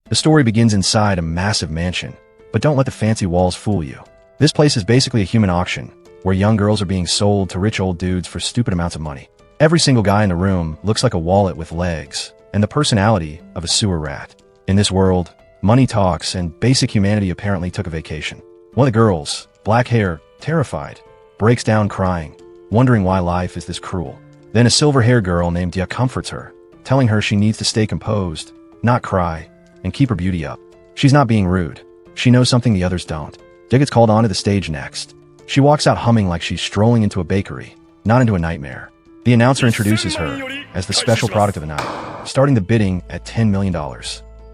The story begins inside a massive mansion, but don't let the fancy walls fool you. This place is basically a human auction, where young girls are being sold to rich old dudes for stupid amounts of money. Every single guy in the room looks like a wallet with legs, and the personality of a sewer rat. In this world, money talks and basic humanity apparently took a vacation. One of the girls, black hair, terrified, breaks down crying, wondering why life is this cruel. Then a silver-haired girl named Dia comforts her, telling her she needs to stay composed, not cry, and keep her beauty up. She's not being rude. She knows something the others don't. Dia gets called onto the stage next. She walks out humming like she's strolling into a bakery, not into a nightmare. The announcer introduces her as the special product of the night, starting the bidding at $10 million.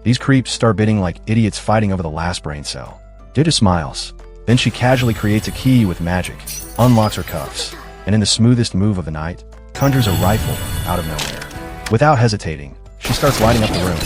These creeps start bidding like idiots fighting over the last brain cell. Dia just smiles. Then she casually creates a key with magic, unlocks her cuffs, and in the smoothest move of the night, conjures a rifle out of nowhere. Without hesitating, she starts lighting up the room,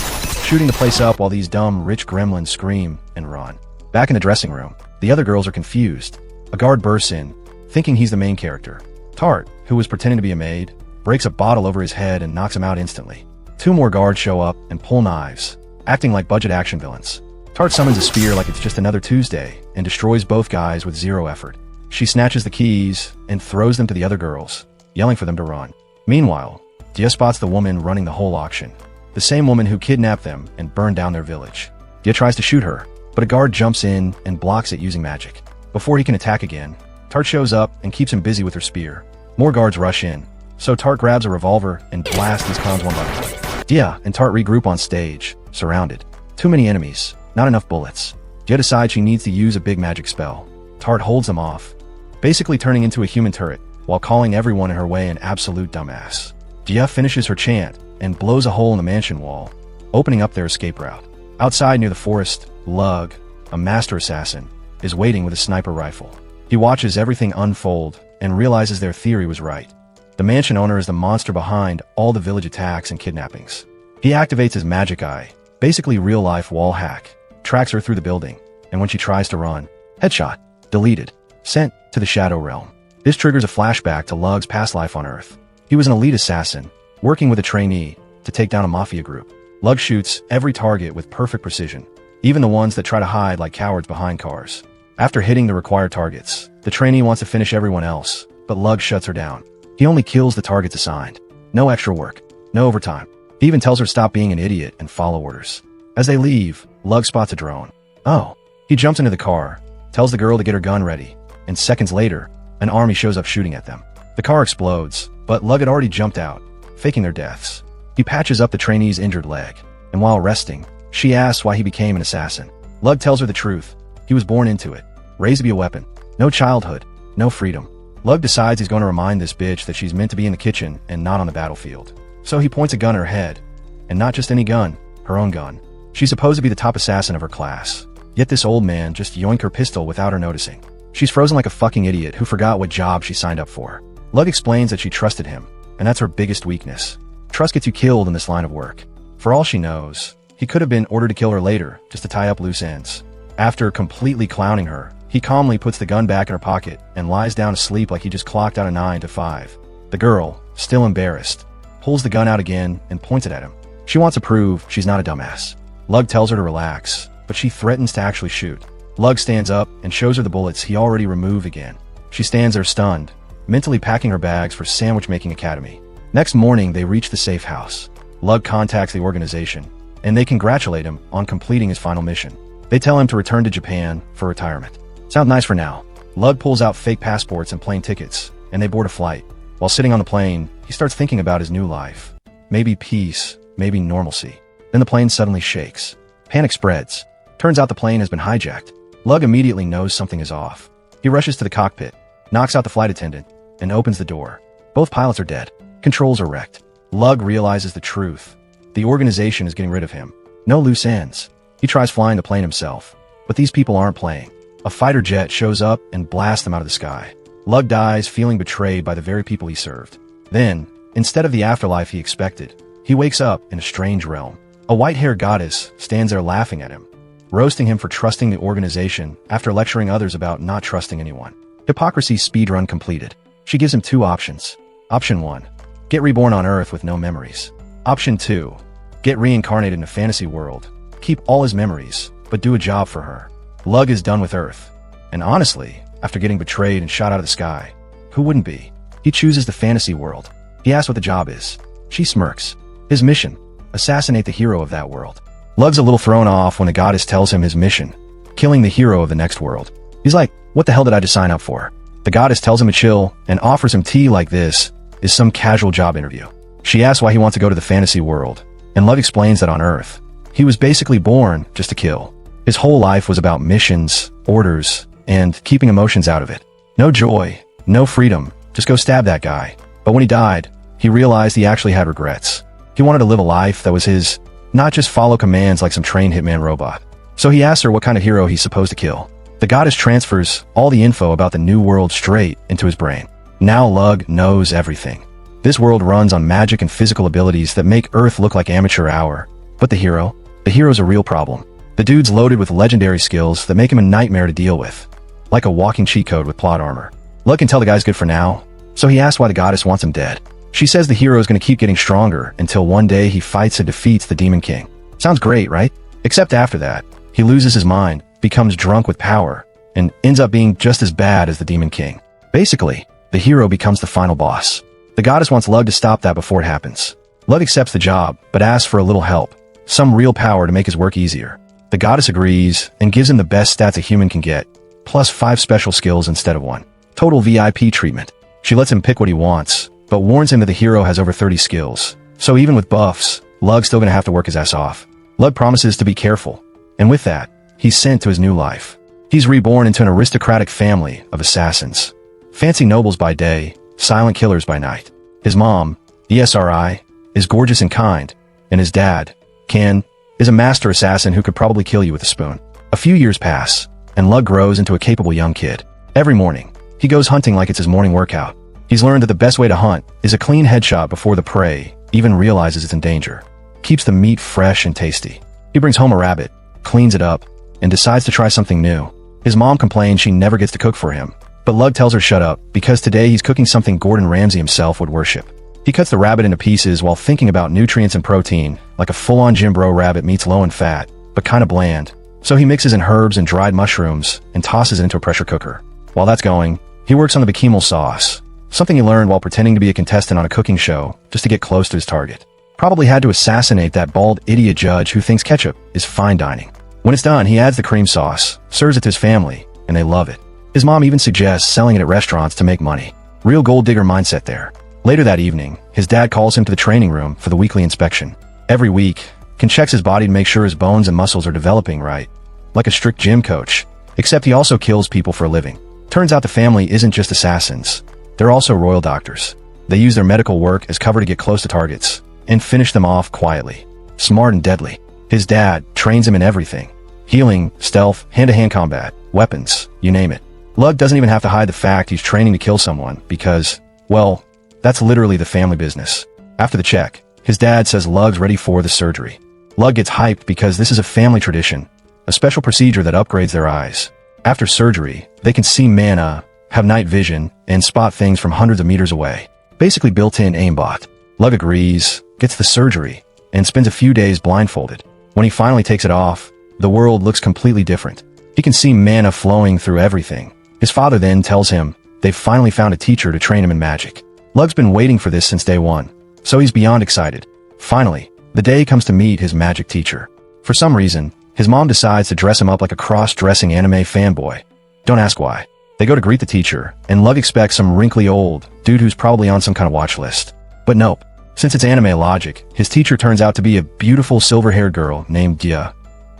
shooting the place up while these dumb, rich gremlins scream and run. Back in the dressing room, the other girls are confused. A guard bursts in, thinking he's the main character. Tart, who was pretending to be a maid, breaks a bottle over his head and knocks him out instantly. Two more guards show up and pull knives, acting like budget action villains. Tart summons a spear like it's just another Tuesday and destroys both guys with zero effort. She snatches the keys and throws them to the other girls, yelling for them to run. Meanwhile, Dia spots the woman running the whole auction, the same woman who kidnapped them and burned down their village. Dia tries to shoot her, but a guard jumps in and blocks it using magic. Before he can attack again, Tart shows up and keeps him busy with her spear. More guards rush in, so Tart grabs a revolver and blasts these clowns one by one. Dia and Tart regroup on stage, surrounded. Too many enemies, not enough bullets. Dia decides she needs to use a big magic spell. Tart holds them off, basically turning into a human turret, while calling everyone in her way an absolute dumbass. Dia finishes her chant and blows a hole in the mansion wall, opening up their escape route. Outside near the forest, Lug, a master assassin, is waiting with a sniper rifle. He watches everything unfold and realizes their theory was right. The mansion owner is the monster behind all the village attacks and kidnappings. He activates his magic eye, basically real-life wall hack, tracks her through the building, and when she tries to run, headshot, deleted, sent to the Shadow Realm. This triggers a flashback to Lug's past life on Earth. He was an elite assassin, working with a trainee to take down a mafia group. Lug shoots every target with perfect precision, even the ones that try to hide like cowards behind cars. After hitting the required targets, the trainee wants to finish everyone else, but Lug shuts her down. He only kills the targets assigned. No extra work, no overtime. He even tells her to stop being an idiot and follow orders. As they leave, Lug spots a drone. Oh. He jumps into the car, tells the girl to get her gun ready, and seconds later, an army shows up shooting at them. The car explodes, but Lug had already jumped out, faking their deaths. He patches up the trainee's injured leg, and while resting, she asks why he became an assassin. Lug tells her the truth. He was born into it, raised to be a weapon. No childhood, no freedom. Lug decides he's going to remind this bitch that she's meant to be in the kitchen and not on the battlefield. So he points a gun at her head, and not just any gun, her own gun. She's supposed to be the top assassin of her class, yet this old man just yoinked her pistol without her noticing. She's frozen like a fucking idiot who forgot what job she signed up for. Lug explains that she trusted him, and that's her biggest weakness. Trust gets you killed in this line of work. For all she knows, he could have been ordered to kill her later, just to tie up loose ends. After completely clowning her, he calmly puts the gun back in her pocket and lies down to sleep like he just clocked out a 9 to 5. The girl, still embarrassed, pulls the gun out again and points it at him. She wants to prove she's not a dumbass. Lug tells her to relax, but she threatens to actually shoot. Lug stands up and shows her the bullets he already removed again. She stands there stunned, mentally packing her bags for Sandwich Making Academy. Next morning, they reach the safe house. Lug contacts the organization, and they congratulate him on completing his final mission. They tell him to return to Japan for retirement. Sounds nice for now. Lug pulls out fake passports and plane tickets, and they board a flight. While sitting on the plane, he starts thinking about his new life. Maybe peace, maybe normalcy. Then the plane suddenly shakes. Panic spreads. Turns out the plane has been hijacked. Lug immediately knows something is off. He rushes to the cockpit, knocks out the flight attendant, and opens the door. Both pilots are dead. Controls are wrecked. Lug realizes the truth. The organization is getting rid of him. No loose ends. He tries flying the plane himself, but these people aren't playing. A fighter jet shows up and blasts them out of the sky. Lug dies feeling betrayed by the very people he served. Then, instead of the afterlife he expected, he wakes up in a strange realm. A white-haired goddess stands there laughing at him, roasting him for trusting the organization after lecturing others about not trusting anyone. Hypocrisy speedrun completed. She gives him two options. Option 1. Get reborn on Earth with no memories. Option 2. Get reincarnated in a fantasy world keep all his memories, but do a job for her. Lug is done with Earth. And honestly, after getting betrayed and shot out of the sky, who wouldn't be? He chooses the fantasy world. He asks what the job is. She smirks. His mission: assassinate the hero of that world. Lug's a little thrown off when the goddess tells him his mission: killing the hero of the next world. He's like, what the hell did I just sign up for? The goddess tells him to chill and offers him tea like this is some casual job interview. She asks why he wants to go to the fantasy world, and Lug explains that on Earth, he was basically born just to kill. His whole life was about missions, orders, and keeping emotions out of it. No joy, no freedom, just go stab that guy. But when he died, he realized he actually had regrets. He wanted to live a life that was his, not just follow commands like some trained hitman robot. So he asks her what kind of hero he's supposed to kill. The goddess transfers all the info about the new world straight into his brain. Now Lug knows everything. This world runs on magic and physical abilities that make Earth look like amateur hour. But the hero's a real problem. The dude's loaded with legendary skills that make him a nightmare to deal with. Like a walking cheat code with plot armor. Lug can tell the guy's good for now, so he asks why the goddess wants him dead. She says the hero is going to keep getting stronger until one day he fights and defeats the Demon King. Sounds great, right? Except after that, he loses his mind, becomes drunk with power, and ends up being just as bad as the Demon King. Basically, the hero becomes the final boss. The goddess wants Lug to stop that before it happens. Lug accepts the job, but asks for a little help, some real power to make his work easier. The goddess agrees and gives him the best stats a human can get, plus 5 special skills instead of 1. Total VIP treatment. She lets him pick what he wants, but warns him that the hero has over 30 skills. So even with buffs, Lug's still gonna have to work his ass off. Lug promises to be careful, and with that, he's sent to his new life. He's reborn into an aristocratic family of assassins. Fancy nobles by day, silent killers by night. His mom, ESRI, is gorgeous and kind, and his dad, Ken, is a master assassin who could probably kill you with a spoon. A few years pass, and Lug grows into a capable young kid. Every morning, he goes hunting like it's his morning workout. He's learned that the best way to hunt is a clean headshot before the prey even realizes it's in danger. Keeps the meat fresh and tasty. He brings home a rabbit, cleans it up, and decides to try something new. His mom complains she never gets to cook for him, but Lug tells her shut up because today he's cooking something Gordon Ramsay himself would worship. He cuts the rabbit into pieces while thinking about nutrients and protein, like a full-on gym bro rabbit meat's low in fat, but kinda bland. So he mixes in herbs and dried mushrooms and tosses it into a pressure cooker. While that's going, he works on the Koikimo sauce, something he learned while pretending to be a contestant on a cooking show just to get close to his target. Probably had to assassinate that bald idiot judge who thinks ketchup is fine dining. When it's done, he adds the cream sauce, serves it to his family, and they love it. His mom even suggests selling it at restaurants to make money. Real gold digger mindset there. Later that evening, his dad calls him to the training room for the weekly inspection. Every week, Ken checks his body to make sure his bones and muscles are developing right. Like a strict gym coach. Except he also kills people for a living. Turns out the family isn't just assassins. They're also royal doctors. They use their medical work as cover to get close to targets and finish them off quietly. Smart and deadly. His dad trains him in everything. Healing, stealth, hand-to-hand combat, weapons, you name it. Lug doesn't even have to hide the fact he's training to kill someone because, well, that's literally the family business. After the check, his dad says Lug's ready for the surgery. Lug gets hyped because this is a family tradition, a special procedure that upgrades their eyes. After surgery, they can see mana, have night vision, and spot things from hundreds of meters away. Basically built-in aimbot. Lug agrees, gets the surgery, and spends a few days blindfolded. When he finally takes it off, the world looks completely different. He can see mana flowing through everything. His father then tells him they've finally found a teacher to train him in magic. Lug's been waiting for this since day one, so he's beyond excited. Finally, the day comes to meet his magic teacher. For some reason, his mom decides to dress him up like a cross-dressing anime fanboy. Don't ask why. They go to greet the teacher, and Lug expects some wrinkly old dude who's probably on some kind of watch list. But nope. Since it's anime logic, his teacher turns out to be a beautiful silver-haired girl named Dia,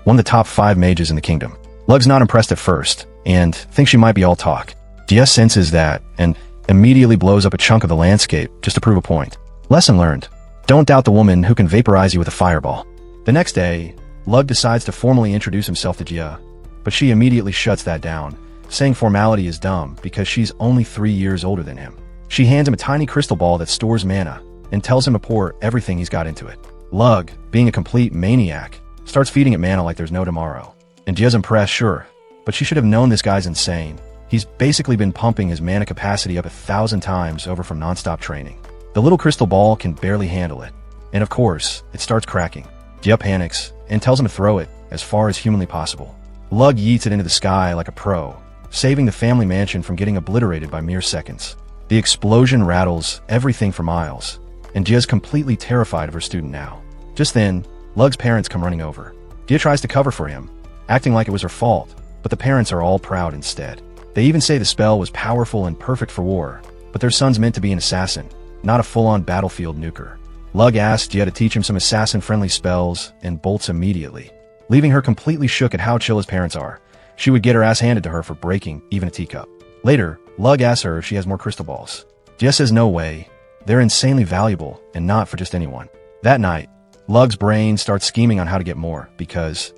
one of the top 5 mages in the kingdom. Lug's not impressed at first, and thinks she might be all talk. Dia senses that, and immediately blows up a chunk of the landscape just to prove a point. Lesson learned. Don't doubt the woman who can vaporize you with a fireball. The next day, Lug decides to formally introduce himself to Gia, but she immediately shuts that down, saying formality is dumb because she's only 3 years older than him. She hands him a tiny crystal ball that stores mana, and tells him to pour everything he's got into it. Lug, being a complete maniac, starts feeding it mana like there's no tomorrow. And Gia's impressed, sure, but she should have known this guy's insane. He's basically been pumping his mana capacity up 1,000 times over from non-stop training. The little crystal ball can barely handle it. And of course, it starts cracking. Jia panics and tells him to throw it as far as humanly possible. Lug yeets it into the sky like a pro, saving the family mansion from getting obliterated by mere seconds. The explosion rattles everything for miles, and Jia's completely terrified of her student now. Just then, Lug's parents come running over. Jia tries to cover for him, acting like it was her fault, but the parents are all proud instead. They even say the spell was powerful and perfect for war, but their son's meant to be an assassin, not a full-on battlefield nuker. Lug asks Jia to teach him some assassin-friendly spells and bolts immediately, leaving her completely shook at how chill his parents are. She would get her ass handed to her for breaking even a teacup. Later, Lug asks her if she has more crystal balls. Jia says no way. They're insanely valuable and not for just anyone. That night, Lug's brain starts scheming on how to get more because,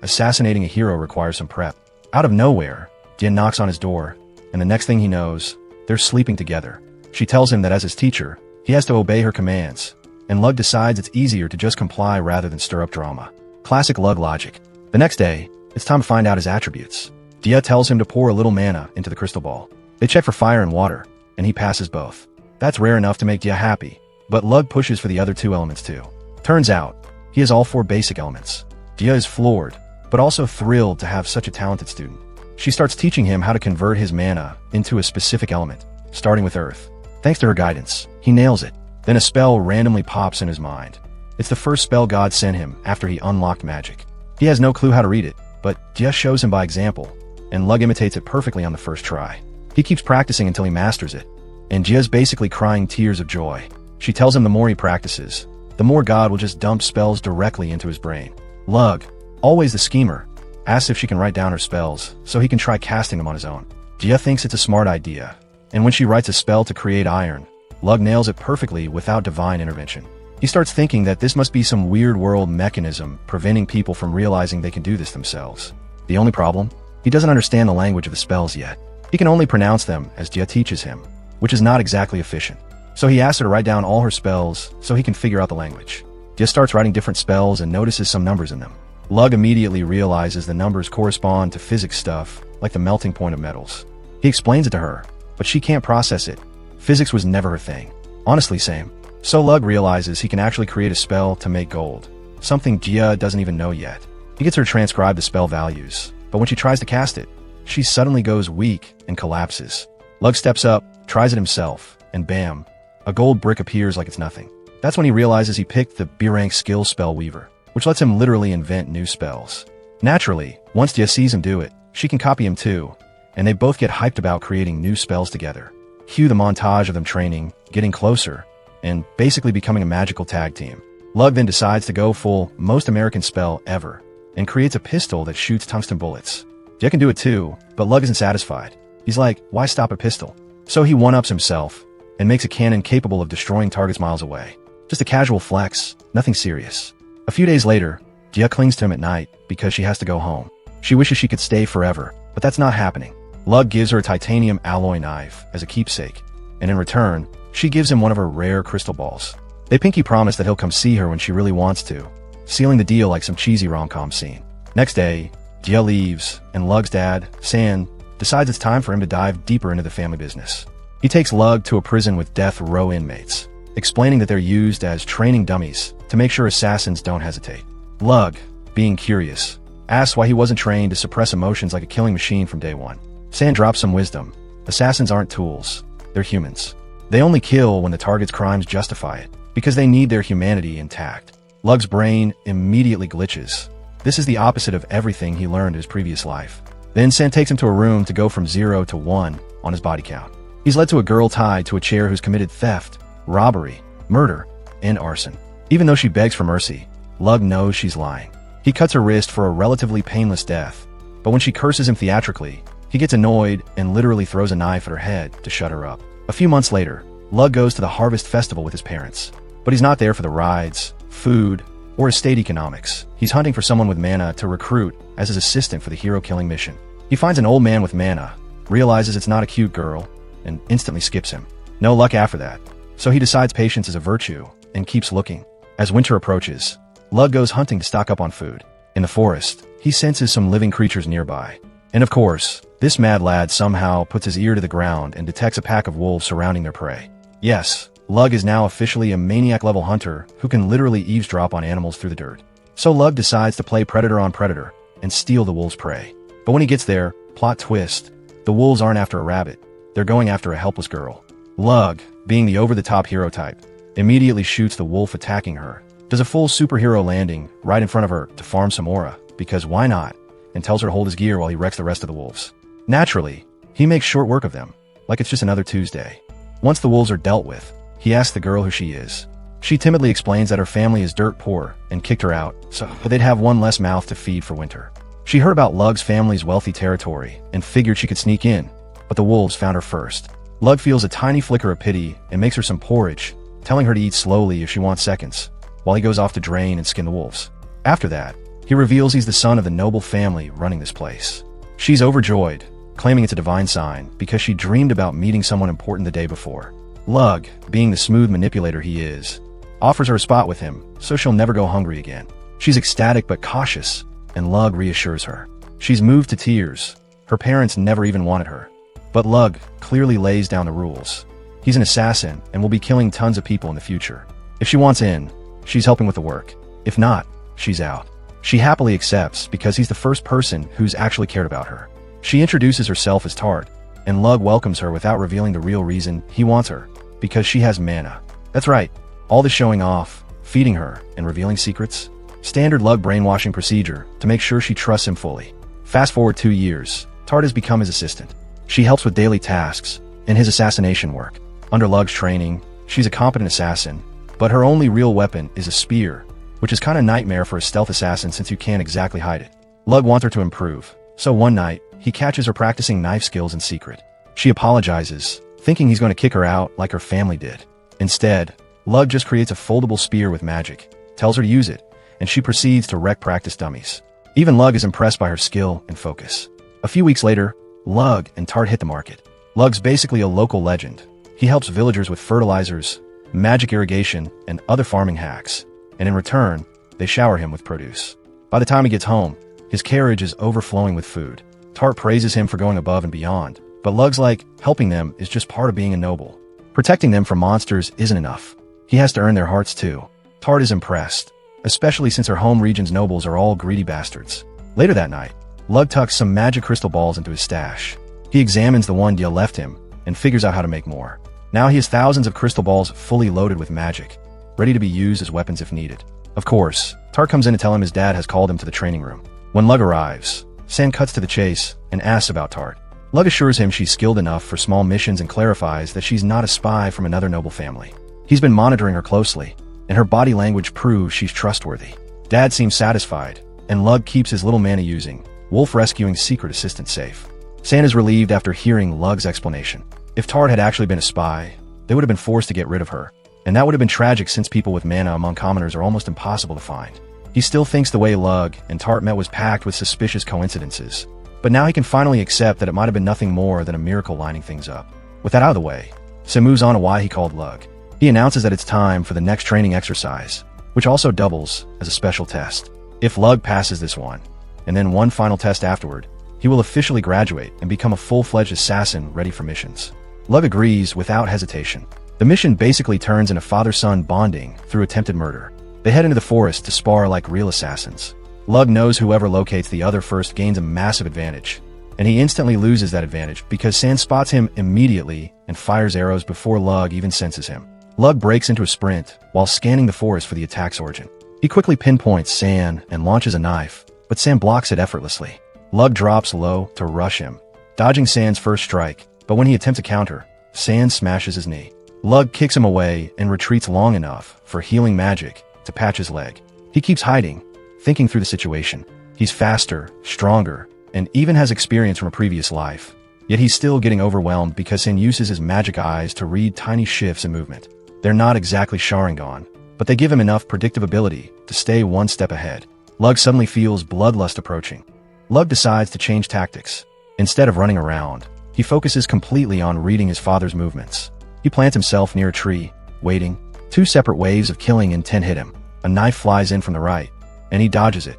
assassinating a hero requires some prep. Out of nowhere, Jia knocks on his door, and the next thing he knows, they're sleeping together. She tells him that as his teacher, he has to obey her commands, and Lug decides it's easier to just comply rather than stir up drama. Classic Lug logic. The next day, it's time to find out his attributes. Jia tells him to pour a little mana into the crystal ball. They check for fire and water, and he passes both. That's rare enough to make Jia happy, but Lug pushes for the other two elements too. Turns out, he has all 4 basic elements. Jia is floored, but also thrilled to have such a talented student. She starts teaching him how to convert his mana into a specific element, starting with earth. Thanks to her guidance, he nails it. Then a spell randomly pops in his mind. It's the first spell God sent him after he unlocked magic. He has no clue how to read it, but Jia shows him by example, and Lug imitates it perfectly on the first try. He keeps practicing until he masters it, and Jia's basically crying tears of joy. She tells him the more he practices, the more God will just dump spells directly into his brain. Lug, always the schemer, asks if she can write down her spells so he can try casting them on his own. Jia thinks it's a smart idea, and when she writes a spell to create iron, Lug nails it perfectly without divine intervention. He starts thinking that this must be some weird world mechanism preventing people from realizing they can do this themselves. The only problem? He doesn't understand the language of the spells yet. He can only pronounce them as Jia teaches him, which is not exactly efficient. So he asks her to write down all her spells so he can figure out the language. Jia starts writing different spells and notices some numbers in them. Lug immediately realizes the numbers correspond to physics stuff, like the melting point of metals. He explains it to her, but she can't process it. Physics was never her thing. Honestly, same. So Lug realizes he can actually create a spell to make gold, something Jia doesn't even know yet. He gets her to transcribe the spell values, but when she tries to cast it, she suddenly goes weak and collapses. Lug steps up, tries it himself, and bam, a gold brick appears like it's nothing. That's when he realizes he picked the B-rank skill spell weaver, which lets him literally invent new spells. Naturally, once Jia sees him do it, she can copy him too, and they both get hyped about creating new spells together. Cue the montage of them training, getting closer, and basically becoming a magical tag team. Lug then decides to go full most American spell ever, and creates a pistol that shoots tungsten bullets. Jia can do it too, but Lug isn't satisfied. He's like, why stop a pistol? So he one-ups himself, and makes a cannon capable of destroying targets miles away. Just a casual flex, nothing serious. A few days later, Jia clings to him at night because she has to go home. She wishes she could stay forever, but that's not happening. Lug gives her a titanium alloy knife as a keepsake, and in return, she gives him one of her rare crystal balls. They pinky promise that he'll come see her when she really wants to, sealing the deal like some cheesy rom-com scene. Next day, Jia leaves, and Lug's dad, San, decides it's time for him to dive deeper into the family business. He takes Lug to a prison with death row inmates, explaining that they're used as training dummies to make sure assassins don't hesitate. Lug, being curious, asks why he wasn't trained to suppress emotions like a killing machine from day one. San drops some wisdom. Assassins aren't tools, they're humans. They only kill when the target's crimes justify it, because they need their humanity intact. Lug's brain immediately glitches. This is the opposite of everything he learned in his previous life. Then San takes him to a room to go from 0 to 1 on his body count. He's led to a girl tied to a chair who's committed theft, robbery, murder, and arson. Even though she begs for mercy, Lug knows she's lying. He cuts her wrist for a relatively painless death, but when she curses him theatrically, he gets annoyed and literally throws a knife at her head to shut her up. A few months later, Lug goes to the Harvest Festival with his parents, but he's not there for the rides, food, or estate economics. He's hunting for someone with mana to recruit as his assistant for the hero-killing mission. He finds an old man with mana, realizes it's not a cute girl, and instantly skips him. No luck after that, so he decides patience is a virtue and keeps looking. As winter approaches, Lug goes hunting to stock up on food. In the forest, he senses some living creatures nearby. And of course, this mad lad somehow puts his ear to the ground and detects a pack of wolves surrounding their prey. Yes, Lug is now officially a maniac-level hunter who can literally eavesdrop on animals through the dirt. So Lug decides to play predator on predator and steal the wolves' prey. But when he gets there, plot twist, the wolves aren't after a rabbit, they're going after a helpless girl. Lug, being the over-the-top hero type, immediately shoots the wolf attacking her, does a full superhero landing right in front of her to farm some aura, because why not, and tells her to hold his gear while he wrecks the rest of the wolves. Naturally, he makes short work of them, like it's just another Tuesday. Once the wolves are dealt with, he asks the girl who she is. She timidly explains that her family is dirt poor and kicked her out, so they'd have one less mouth to feed for winter. She heard about Lug's family's wealthy territory and figured she could sneak in, but the wolves found her first. Lug feels a tiny flicker of pity and makes her some porridge, telling her to eat slowly if she wants seconds, while he goes off to drain and skin the wolves. After that, he reveals he's the son of the noble family running this place. She's overjoyed, claiming it's a divine sign because she dreamed about meeting someone important the day before. Lug, being the smooth manipulator he is, offers her a spot with him so she'll never go hungry again. She's ecstatic but cautious, and Lug reassures her. She's moved to tears. Her parents never even wanted her. But Lug clearly lays down the rules. He's an assassin and will be killing tons of people in the future. If she wants in, she's helping with the work. If not, she's out. She happily accepts because he's the first person who's actually cared about her. She introduces herself as Tart, and Lug welcomes her without revealing the real reason he wants her, because she has mana. That's right, all the showing off, feeding her, and revealing secrets. Standard Lug brainwashing procedure to make sure she trusts him fully. Fast forward 2 years, Tart has become his assistant. She helps with daily tasks and his assassination work. Under Lug's training, she's a competent assassin, but her only real weapon is a spear, which is kinda nightmare for a stealth assassin since you can't exactly hide it. Lug wants her to improve, so one night, he catches her practicing knife skills in secret. She apologizes, thinking he's going to kick her out like her family did. Instead, Lug just creates a foldable spear with magic, tells her to use it, and she proceeds to wreck practice dummies. Even Lug is impressed by her skill and focus. A few weeks later, Lug and Tart hit the market. Lug's basically a local legend. He helps villagers with fertilizers, magic irrigation, and other farming hacks, and in return, they shower him with produce. By the time he gets home, his carriage is overflowing with food. Tart praises him for going above and beyond, but Lug's like, helping them is just part of being a noble. Protecting them from monsters isn't enough. He has to earn their hearts too. Tart is impressed, especially since her home region's nobles are all greedy bastards. Later that night, Lug tucks some magic crystal balls into his stash. He examines the one Dia left him and figures out how to make more. Now he has thousands of crystal balls fully loaded with magic, ready to be used as weapons if needed. Of course, Tart comes in to tell him his dad has called him to the training room. When Lug arrives, San cuts to the chase and asks about Tart. Lug assures him she's skilled enough for small missions and clarifies that she's not a spy from another noble family. He's been monitoring her closely, and her body language proves she's trustworthy. Dad seems satisfied, and Lug keeps his little mana using, wolf rescuing secret assistant safe. San is relieved after hearing Lug's explanation. If Tart had actually been a spy, they would have been forced to get rid of her, and that would have been tragic since people with mana among commoners are almost impossible to find. He still thinks the way Lug and Tart met was packed with suspicious coincidences, but now he can finally accept that it might have been nothing more than a miracle lining things up. With that out of the way, Sam moves on to why he called Lug. He announces that it's time for the next training exercise, which also doubles as a special test. If Lug passes this one, and then one final test afterward, he will officially graduate and become a full-fledged assassin ready for missions. Lug agrees without hesitation. The mission basically turns into father-son bonding through attempted murder. They head into the forest to spar like real assassins. Lug knows whoever locates the other first gains a massive advantage, and he instantly loses that advantage because San spots him immediately and fires arrows before Lug even senses him. Lug breaks into a sprint while scanning the forest for the attack's origin. He quickly pinpoints San and launches a knife, but San blocks it effortlessly. Lug drops low to rush him, dodging San's first strike, but when he attempts a counter, San smashes his knee. Lug kicks him away and retreats long enough for healing magic to patch his leg. He keeps hiding, thinking through the situation. He's faster, stronger, and even has experience from a previous life. Yet he's still getting overwhelmed because San uses his magic eyes to read tiny shifts in movement. They're not exactly Sharingan, but they give him enough predictability to stay one step ahead. Lug suddenly feels bloodlust approaching. Lug decides to change tactics. Instead of running around, he focuses completely on reading his father's movements. He plants himself near a tree, waiting. 2 separate waves of killing intent hit him. A knife flies in from the right, and he dodges it,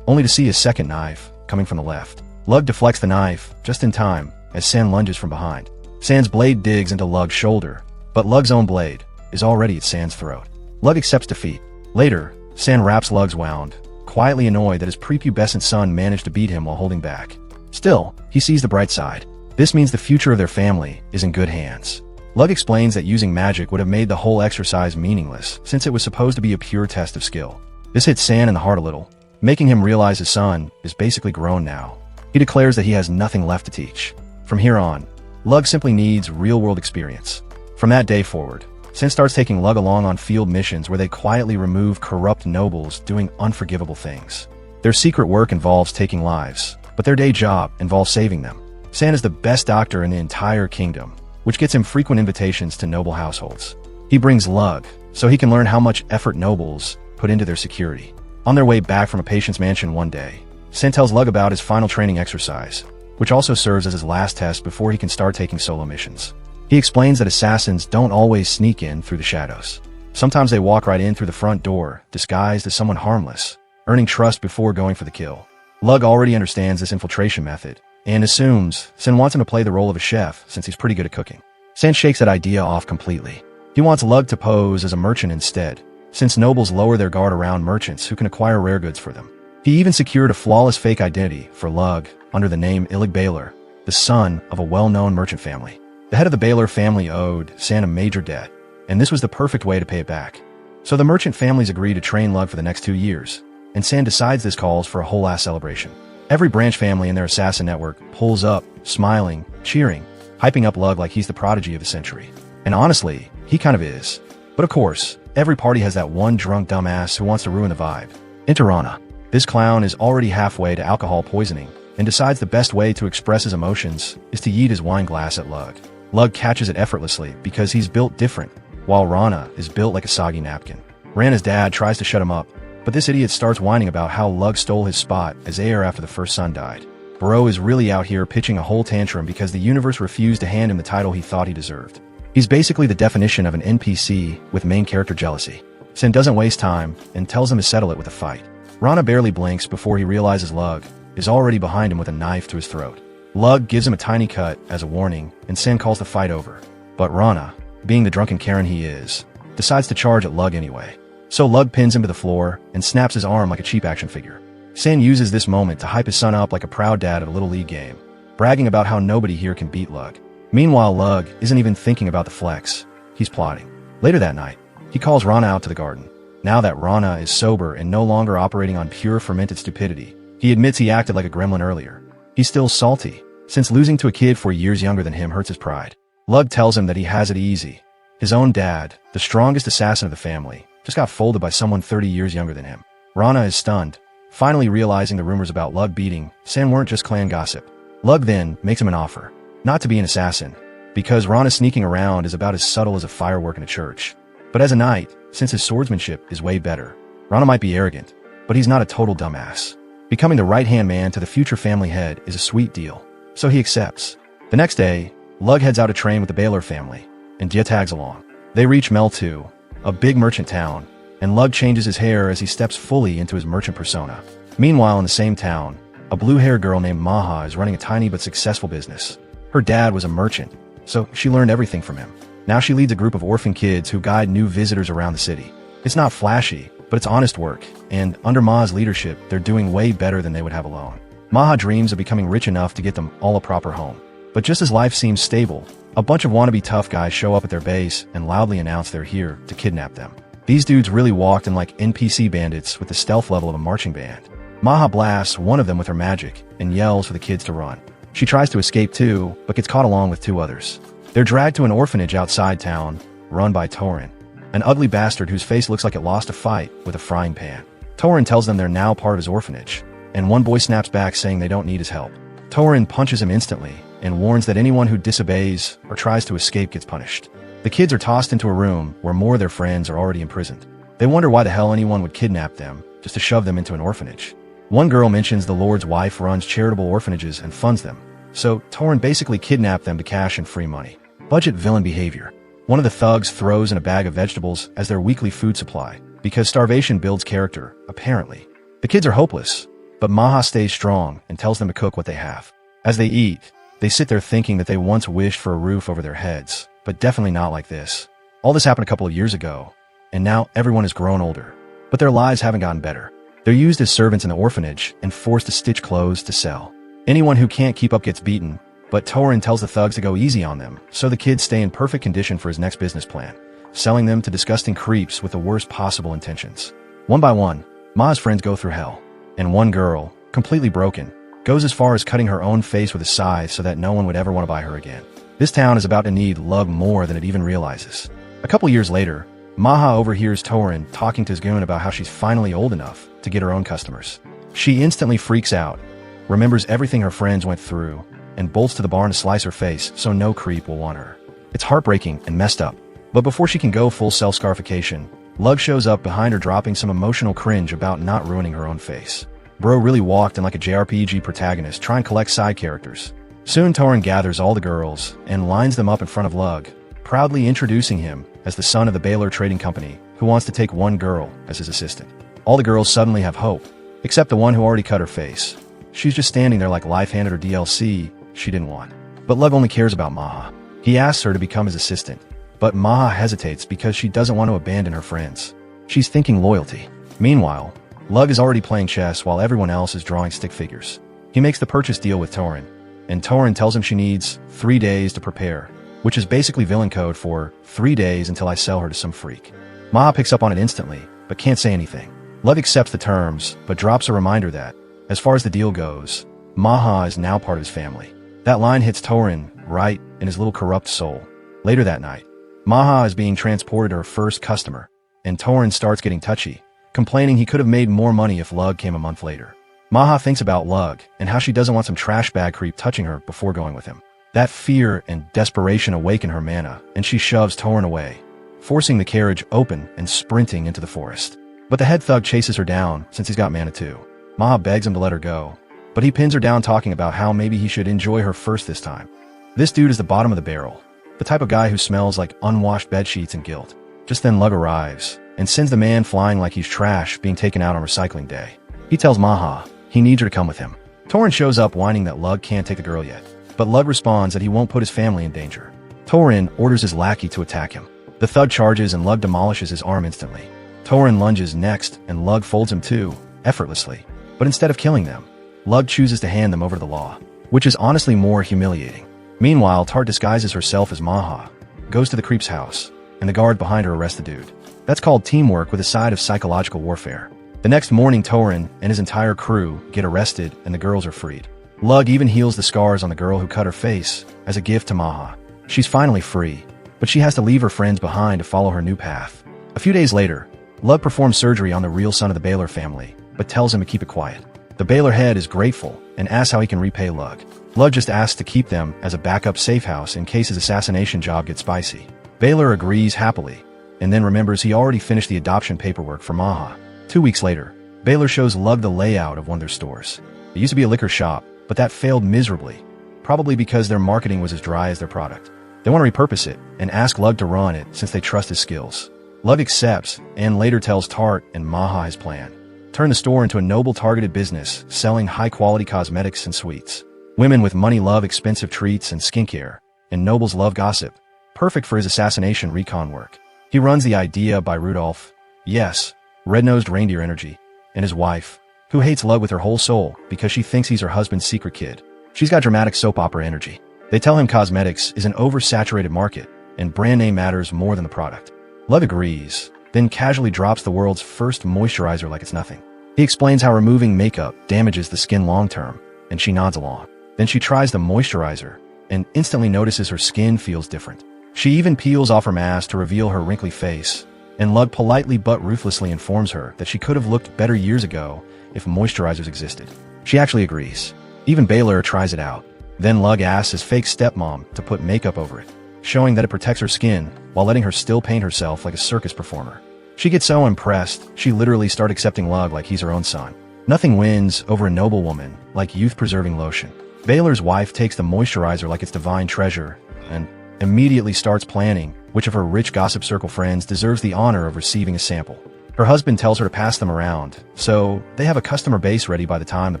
only to see a second knife coming from the left. Lug deflects the knife just in time as San lunges from behind. San's blade digs into Lug's shoulder, but Lug's own blade is already at San's throat. Lug accepts defeat. Later, San wraps Lug's wound, quietly annoyed that his prepubescent son managed to beat him while holding back. Still, he sees the bright side. This means the future of their family is in good hands. Lug explains that using magic would have made the whole exercise meaningless, since it was supposed to be a pure test of skill. This hits San in the heart a little, making him realize his son is basically grown now. He declares that he has nothing left to teach. From here on, Lug simply needs real-world experience. From that day forward, San starts taking Lug along on field missions where they quietly remove corrupt nobles doing unforgivable things. Their secret work involves taking lives, but their day job involves saving them. San is the best doctor in the entire kingdom, which gets him frequent invitations to noble households. He brings Lug, so he can learn how much effort nobles put into their security. On their way back from a patient's mansion one day, San tells Lug about his final training exercise, which also serves as his last test before he can start taking solo missions. He explains that assassins don't always sneak in through the shadows. Sometimes they walk right in through the front door, disguised as someone harmless, earning trust before going for the kill. Lug already understands this infiltration method, and assumes San wants him to play the role of a chef since he's pretty good at cooking. San shakes that idea off completely. He wants Lug to pose as a merchant instead, since nobles lower their guard around merchants who can acquire rare goods for them. He even secured a flawless fake identity for Lug under the name Illig Baylor, the son of a well-known merchant family. The head of the Baylor family owed San a major debt, and this was the perfect way to pay it back. So the merchant families agree to train Lug for the next 2 years, and San decides this calls for a whole-ass celebration. Every branch family in their assassin network pulls up, smiling, cheering, hyping up Lug like he's the prodigy of the century. And honestly, he kind of is. But of course, every party has that one drunk dumbass who wants to ruin the vibe. Enter Rana. This clown is already halfway to alcohol poisoning, and decides the best way to express his emotions is to yeet his wine glass at Lug. Lug catches it effortlessly because he's built different, while Rana is built like a soggy napkin. Rana's dad tries to shut him up, but this idiot starts whining about how Lug stole his spot as heir after the first son died. Bro is really out here pitching a whole tantrum because the universe refused to hand him the title he thought he deserved. He's basically the definition of an NPC with main character jealousy. San doesn't waste time and tells him to settle it with a fight. Rana barely blinks before he realizes Lug is already behind him with a knife to his throat. Lug gives him a tiny cut as a warning, and San calls the fight over. But Rana, being the drunken Karen he is, decides to charge at Lug anyway. So Lug pins him to the floor and snaps his arm like a cheap action figure. San uses this moment to hype his son up like a proud dad at a little league game, bragging about how nobody here can beat Lug. Meanwhile, Lug isn't even thinking about the flex. He's plotting. Later that night, he calls Rana out to the garden. Now that Rana is sober and no longer operating on pure fermented stupidity, he admits he acted like a gremlin earlier. He's still salty, since losing to a kid 4 years younger than him hurts his pride. Lug tells him that he has it easy. His own dad, the strongest assassin of the family, just got folded by someone 30 years younger than him. Rana is stunned, finally realizing the rumors about Lug beating San weren't just clan gossip. Lug then makes him an offer, not to be an assassin, because Rana sneaking around is about as subtle as a firework in a church. But as a knight, since his swordsmanship is way better, Rana might be arrogant, but he's not a total dumbass. Becoming the right-hand man to the future family head is a sweet deal, so he accepts. The next day, Lug heads out to train with the Baylor family, and Dia tags along. They reach Mel 2, a big merchant town, and Lug changes his hair as he steps fully into his merchant persona. Meanwhile, in the same town, a blue-haired girl named Maha is running a tiny but successful business. Her dad was a merchant, so she learned everything from him. Now she leads a group of orphan kids who guide new visitors around the city. It's not flashy, but it's honest work, and under Ma's leadership, they're doing way better than they would have alone. Maha dreams of becoming rich enough to get them all a proper home. But just as life seems stable, a bunch of wannabe tough guys show up at their base and loudly announce they're here to kidnap them. These dudes really walked in like NPC bandits with the stealth level of a marching band. Maha blasts one of them with her magic and yells for the kids to run. She tries to escape too, but gets caught along with 2 others. They're dragged to an orphanage outside town, run by Torin, an ugly bastard whose face looks like it lost a fight with a frying pan. Torin tells them they're now part of his orphanage, and one boy snaps back saying they don't need his help. Torin punches him instantly and warns that anyone who disobeys or tries to escape gets punished. The kids are tossed into a room where more of their friends are already imprisoned. They wonder why the hell anyone would kidnap them just to shove them into an orphanage. One girl mentions the Lord's wife runs charitable orphanages and funds them, so Torin basically kidnapped them to cash in free money. Budget villain behavior. One of the thugs throws in a bag of vegetables as their weekly food supply, because starvation builds character, apparently. The kids are hopeless, but Maha stays strong and tells them to cook what they have. As they eat, they sit there thinking that they once wished for a roof over their heads, but definitely not like this. All this happened a couple of years ago, and now everyone has grown older. But their lives haven't gotten better. They're used as servants in the orphanage and forced to stitch clothes to sell. Anyone who can't keep up gets beaten, but Torin tells the thugs to go easy on them, so the kids stay in perfect condition for his next business plan, selling them to disgusting creeps with the worst possible intentions. One by one, Ma's friends go through hell, and one girl, completely broken, goes as far as cutting her own face with a scythe so that no one would ever want to buy her again. This town is about to need love more than it even realizes. A couple years later, Maha overhears Torin talking to his goon about how she's finally old enough to get her own customers. She instantly freaks out, remembers everything her friends went through, and bolts to the barn to slice her face so no creep will want her. It's heartbreaking and messed up. But before she can go full self-scarification, Lug shows up behind her dropping some emotional cringe about not ruining her own face. Bro really walked in like a JRPG protagonist trying to collect side characters. Soon Torin gathers all the girls and lines them up in front of Lug, proudly introducing him as the son of the Baylor Trading Company who wants to take one girl as his assistant. All the girls suddenly have hope, except the one who already cut her face. She's just standing there like life handed her DLC she didn't want. But Lug only cares about Maha. He asks her to become his assistant, but Maha hesitates because she doesn't want to abandon her friends. She's thinking loyalty. Meanwhile, Lug is already playing chess while everyone else is drawing stick figures. He makes the purchase deal with Torin, and Torin tells him she needs 3 days to prepare, which is basically villain code for 3 days until I sell her to some freak. Maha picks up on it instantly, but can't say anything. Lug accepts the terms, but drops a reminder that, as far as the deal goes, Maha is now part of his family. That line hits Torin right in his little corrupt soul. Later that night, Maha is being transported to her first customer, and Torin starts getting touchy, complaining he could have made more money if Lug came a month later. Maha thinks about Lug and how she doesn't want some trash bag creep touching her before going with him. That fear and desperation awaken her mana, and she shoves Torin away, forcing the carriage open and sprinting into the forest. But the head thug chases her down since he's got mana too. Maha begs him to let her go, but he pins her down talking about how maybe he should enjoy her first this time. This dude is the bottom of the barrel, the type of guy who smells like unwashed bedsheets and guilt. Just then Lug arrives, and sends the man flying like he's trash being taken out on recycling day. He tells Maha he needs her to come with him. Torin shows up whining that Lug can't take the girl yet, but Lug responds that he won't put his family in danger. Torin orders his lackey to attack him. The thug charges and Lug demolishes his arm instantly. Torin lunges next and Lug folds him too, effortlessly. But instead of killing them, Lug chooses to hand them over to the law, which is honestly more humiliating. Meanwhile, Tart disguises herself as Maha, goes to the creep's house, and the guard behind her arrests the dude. That's called teamwork with a side of psychological warfare. The next morning, Torin and his entire crew get arrested and the girls are freed. Lug even heals the scars on the girl who cut her face as a gift to Maha. She's finally free, but she has to leave her friends behind to follow her new path. A few days later, Lug performs surgery on the real son of the Baylor family, but tells him to keep it quiet. The Baylor head is grateful and asks how he can repay Lug. Lug just asks to keep them as a backup safe house in case his assassination job gets spicy. Baylor agrees happily, and then remembers he already finished the adoption paperwork for Maha. 2 weeks later, Baylor shows Lug the layout of one of their stores. It used to be a liquor shop, but that failed miserably, probably because their marketing was as dry as their product. They want to repurpose it and ask Lug to run it since they trust his skills. Lug accepts and later tells Tart and Maha his plan. Turn the store into a noble targeted business selling high-quality cosmetics and sweets. Women with money love expensive treats and skincare, and nobles love gossip. Perfect for his assassination recon work. He runs the idea by Rudolph, yes, red-nosed reindeer energy, and his wife, who hates Lug with her whole soul because she thinks he's her husband's secret kid. She's got dramatic soap opera energy. They tell him cosmetics is an oversaturated market, and brand name matters more than the product. Lug agrees, then casually drops the world's first moisturizer like it's nothing. He explains how removing makeup damages the skin long-term, and she nods along. Then she tries the moisturizer, and instantly notices her skin feels different. She even peels off her mask to reveal her wrinkly face, and Lug politely but ruthlessly informs her that she could have looked better years ago if moisturizers existed. She actually agrees. Even Baylor tries it out. Then Lug asks his fake stepmom to put makeup over it, showing that it protects her skin while letting her still paint herself like a circus performer. She gets so impressed, she literally starts accepting Lug like he's her own son. Nothing wins over a noble woman like youth-preserving lotion. Baylor's wife takes the moisturizer like it's divine treasure and immediately starts planning which of her rich gossip circle friends deserves the honor of receiving a sample. Her husband tells her to pass them around, so they have a customer base ready by the time the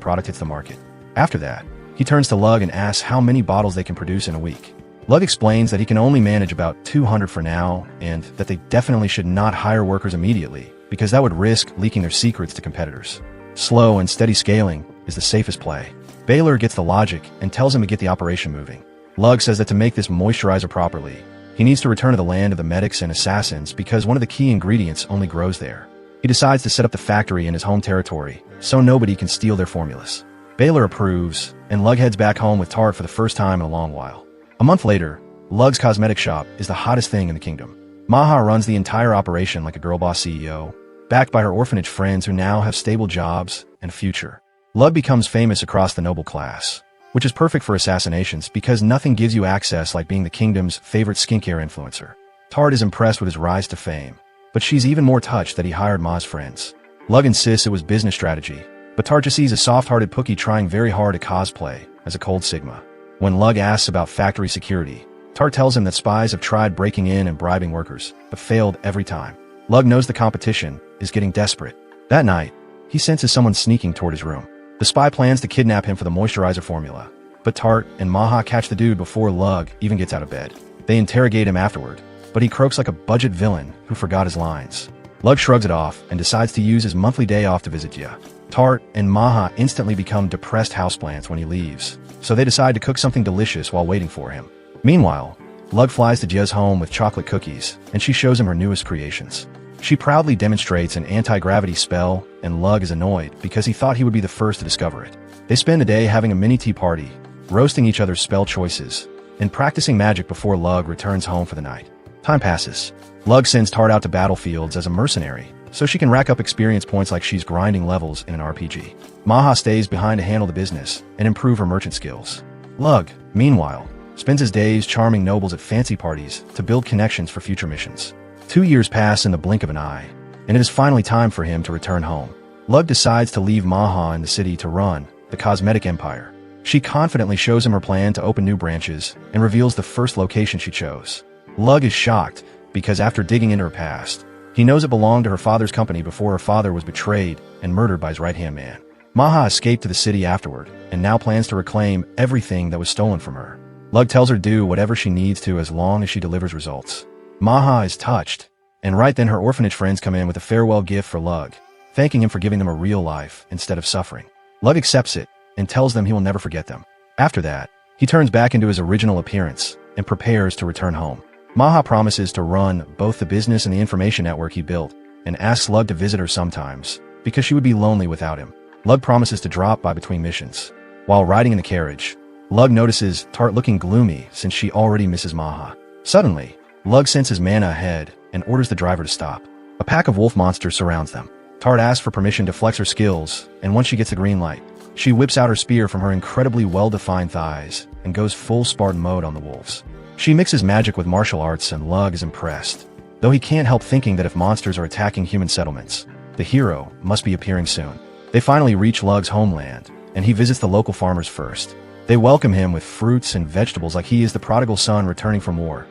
product hits the market. After that, he turns to Lug and asks how many bottles they can produce in a week. Lug explains that he can only manage about 200 for now, and that they definitely should not hire workers immediately, because that would risk leaking their secrets to competitors. Slow and steady scaling is the safest play. Baylor gets the logic and tells him to get the operation moving. Lug says that to make this moisturizer properly, he needs to return to the land of the medics and assassins because one of the key ingredients only grows there. He decides to set up the factory in his home territory, so nobody can steal their formulas. Baylor approves, and Lug heads back home with Tart for the first time in a long while. A month later, Lug's cosmetic shop is the hottest thing in the kingdom. Maha runs the entire operation like a girl boss CEO, backed by her orphanage friends who now have stable jobs and a future. Lug becomes famous across the noble class, which is perfect for assassinations because nothing gives you access like being the kingdom's favorite skincare influencer. Tart is impressed with his rise to fame, but she's even more touched that he hired Ma's friends. Lug insists it was business strategy, but Tart just sees a soft-hearted Pookie trying very hard to cosplay as a cold Sigma. When Lug asks about factory security, Tart tells him that spies have tried breaking in and bribing workers, but failed every time. Lug knows the competition is getting desperate. That night, he senses someone sneaking toward his room. The spy plans to kidnap him for the moisturizer formula, but Tart and Maha catch the dude before Lug even gets out of bed. They interrogate him afterward, but he croaks like a budget villain who forgot his lines. Lug shrugs it off and decides to use his monthly day off to visit Jia. Tart and Maha instantly become depressed houseplants when he leaves, so they decide to cook something delicious while waiting for him. Meanwhile, Lug flies to Jia's home with chocolate cookies, and she shows him her newest creations. She proudly demonstrates an anti-gravity spell, and Lug is annoyed because he thought he would be the first to discover it. They spend the day having a mini tea party, roasting each other's spell choices, and practicing magic before Lug returns home for the night. Time passes. Lug sends Tart out to battlefields as a mercenary, so she can rack up experience points like she's grinding levels in an RPG. Maha stays behind to handle the business and improve her merchant skills. Lug, meanwhile, spends his days charming nobles at fancy parties to build connections for future missions. 2 years pass in the blink of an eye, and it is finally time for him to return home. Lug decides to leave Maha in the city to run the cosmetic empire. She confidently shows him her plan to open new branches and reveals the first location she chose. Lug is shocked because after digging into her past, he knows it belonged to her father's company before her father was betrayed and murdered by his right-hand man. Maha escaped to the city afterward and now plans to reclaim everything that was stolen from her. Lug tells her to do whatever she needs to as long as she delivers results. Maha is touched, and right then her orphanage friends come in with a farewell gift for Lug, thanking him for giving them a real life instead of suffering. Lug accepts it and tells them he will never forget them. After that, he turns back into his original appearance and prepares to return home. Maha promises to run both the business and the information network he built, and asks Lug to visit her sometimes, because she would be lonely without him. Lug promises to drop by between missions. While riding in the carriage, Lug notices Tart looking gloomy since she already misses Maha. Suddenly, Lug senses mana ahead and orders the driver to stop. A pack of wolf monsters surrounds them. Tart asks for permission to flex her skills, and once she gets the green light, she whips out her spear from her incredibly well-defined thighs and goes full Spartan mode on the wolves. She mixes magic with martial arts and Lug is impressed, though he can't help thinking that if monsters are attacking human settlements, the hero must be appearing soon. They finally reach Lug's homeland, and he visits the local farmers first. They welcome him with fruits and vegetables like he is the prodigal son returning from war,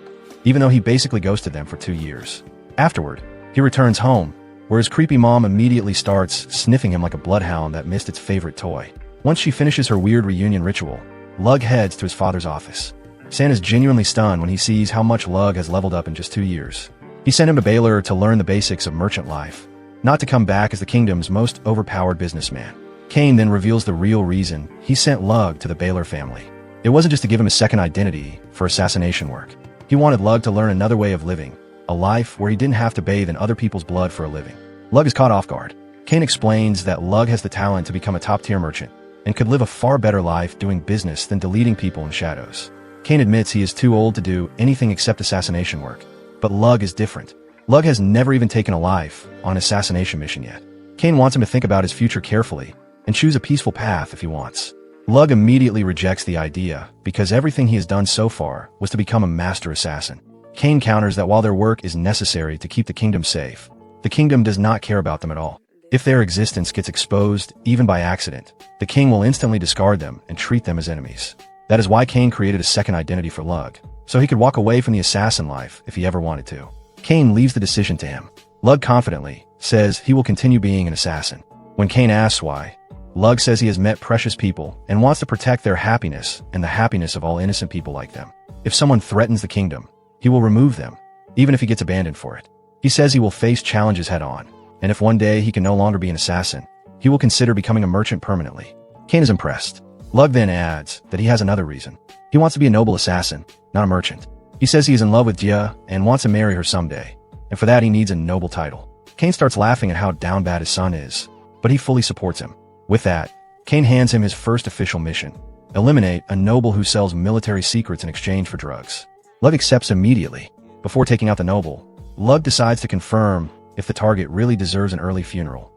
even though he basically ghosted them for 2 years. Afterward, he returns home, where his creepy mom immediately starts sniffing him like a bloodhound that missed its favorite toy. Once she finishes her weird reunion ritual, Lug heads to his father's office. San is genuinely stunned when he sees how much Lug has leveled up in just 2 years. He sent him to Baylor to learn the basics of merchant life, not to come back as the kingdom's most overpowered businessman. Kane then reveals the real reason he sent Lug to the Baylor family. It wasn't just to give him a second identity for assassination work. He wanted Lug to learn another way of living, a life where he didn't have to bathe in other people's blood for a living. Lug is caught off guard. Kane explains that Lug has the talent to become a top-tier merchant and could live a far better life doing business than deleting people in shadows. Kane admits he is too old to do anything except assassination work, but Lug is different. Lug has never even taken a life on an assassination mission yet. Kane wants him to think about his future carefully and choose a peaceful path if he wants. Lug immediately rejects the idea because everything he has done so far was to become a master assassin. Kane counters that while their work is necessary to keep the kingdom safe, the kingdom does not care about them at all. If their existence gets exposed, even by accident, the king will instantly discard them and treat them as enemies. That is why Kane created a second identity for Lug, so he could walk away from the assassin life if he ever wanted to. Kane leaves the decision to him. Lug confidently says he will continue being an assassin. When Kane asks why, Lug says he has met precious people and wants to protect their happiness and the happiness of all innocent people like them. If someone threatens the kingdom, he will remove them, even if he gets abandoned for it. He says he will face challenges head-on, and if one day he can no longer be an assassin, he will consider becoming a merchant permanently. Kane is impressed. Lug then adds that he has another reason. He wants to be a noble assassin, not a merchant. He says he is in love with Jia and wants to marry her someday, and for that he needs a noble title. Kane starts laughing at how down bad his son is, but he fully supports him. With that, Kane hands him his first official mission: eliminate a noble who sells military secrets in exchange for drugs. Lug accepts immediately. Before taking out the noble, Lug decides to confirm if the target really deserves an early funeral.